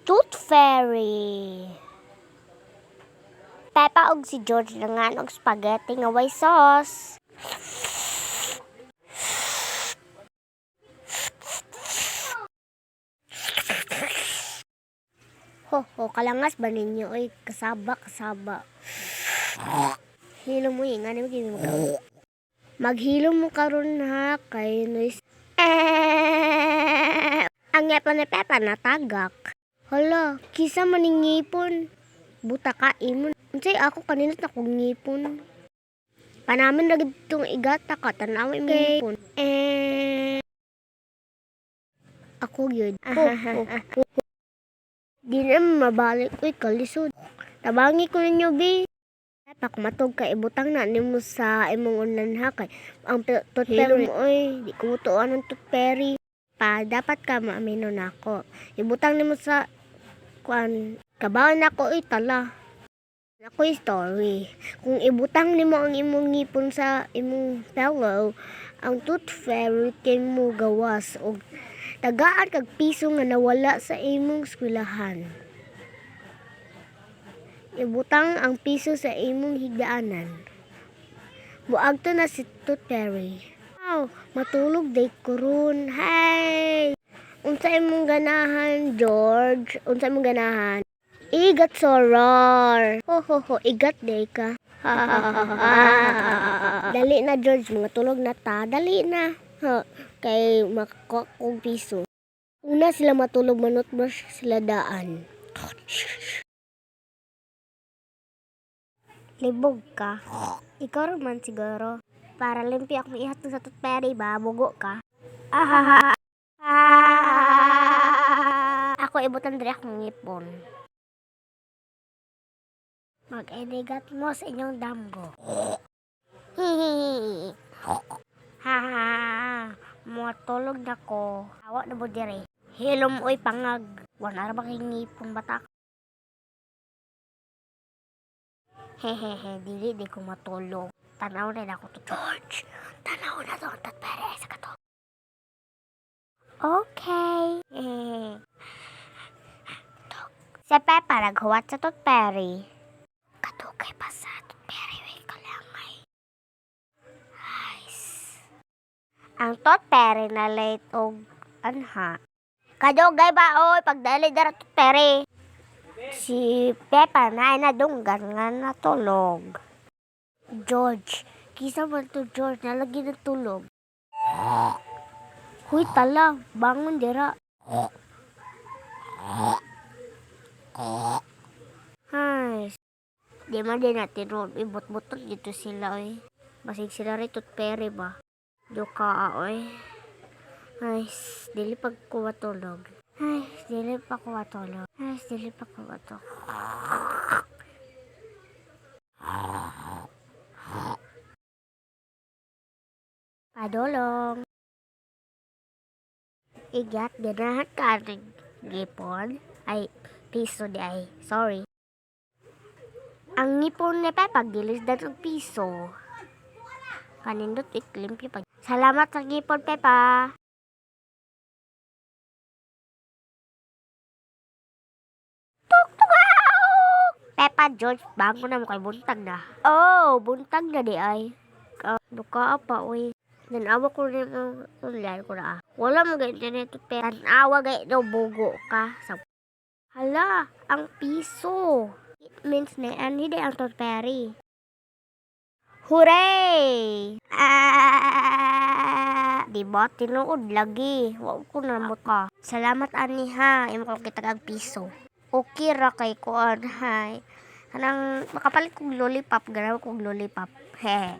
Tooth Fairy. Peppa og si George nangan og spaghetti nga way sauce. Ho, kalangas ba ninyo? Oy, kasaba. Hilo mo yung ano mo maghilo mo karon ha kay noise. Ang yapo ni Peppa natagak. Hala, kisa maning ngipon. Buta ka imon. Unsay ako kanina na kong ngipon. Panaman na gitong igata ka tanaw imong ngipon. Ako gyud. Di na mabalik uy kalisod. Tabangi ko ninyo bi. Pak matog ka ibutang na nimo sa imong unan ha kay ang tooth fairy mo oy di ko tuon ang tooth fairy pa dapat ka maamino nako ibutang nimo sa kuan kabawan nako oy tala nako story kung ibutang nimo ang imong ngipon sa imong pillow ang tooth fairy kay mo gawas og tagaan kag piso nga nawala sa imong eskwelahan. Ibutang ang piso sa imong higdaanan. Buag to na si Tooth Fairy. Wow, matulog day kurun. Hey! Unsa imong ganahan, George? Unsa imong ganahan? Igat soror. Ho, igat day ka. Dali na, George. Mga tulog na ta. Dali na. Kay makakok og piso. Una sila matulog, manutbrush sila daan. Libog ka. Ikaw man siguro. Para limpi ako ihat sa Tooth Fairy ba? Bugo ka. Ako ibutan diri akong ngipon. Mag-edigat mo sa inyong damgo. Matulog na ko. Awa na mo diri. Hilom oy pangag. Wala ra ba kay ngipon batak? Hehehe, dili di ko matulog. Tanaw na ako to George. Tanaw na to ang Tooth Fairy sa kato. Okay. Si Peppa naghuwat sa Tooth Fairy. Kadugay pa sa Tooth Fairy. Way kalangay. Nice. Ang Tooth Fairy na late og anha. Kadugay ba oy pagdali dara Tooth Fairy. Si Peppa na nadunggan nga natulog. George, kisa man to George, nalagi na tulog. Huy tala, bangon dira. Hay, di man din natin ron, ibot-botot dito sila oy. Basig sila rin Tooth Fairy ba? Duka oy. Ay, dili pag kuwa tulog. Ay, dili pa kuwa tulog. Padulong. Igat, ganahan ka ng ngipon. Ay, piso di ay. Sorry. Ang ngipon ni Peppa, gilis na ng piso. Kanindot, iklimpi pa. Salamat sa ngipon, Peppa. Peppa, George, bangon na mo kay buntag na. Oh, buntag na di ay. Duka pa, uy. Nanawa ko rin ang tulian ko na. Wala mo ganyan ito, pero nanawa ganyan daw bugo ka. Hala, ang piso. It means na hindi ang Tooth Fairy. Hooray! Diba, tinuod lagi. Huwag ko namot ka. Salamat, ani ha. Imo ko kita kag piso. Okay ra kay kuan hay. Kanang makapalit kong lollipop, ganaw kong lollipop. He.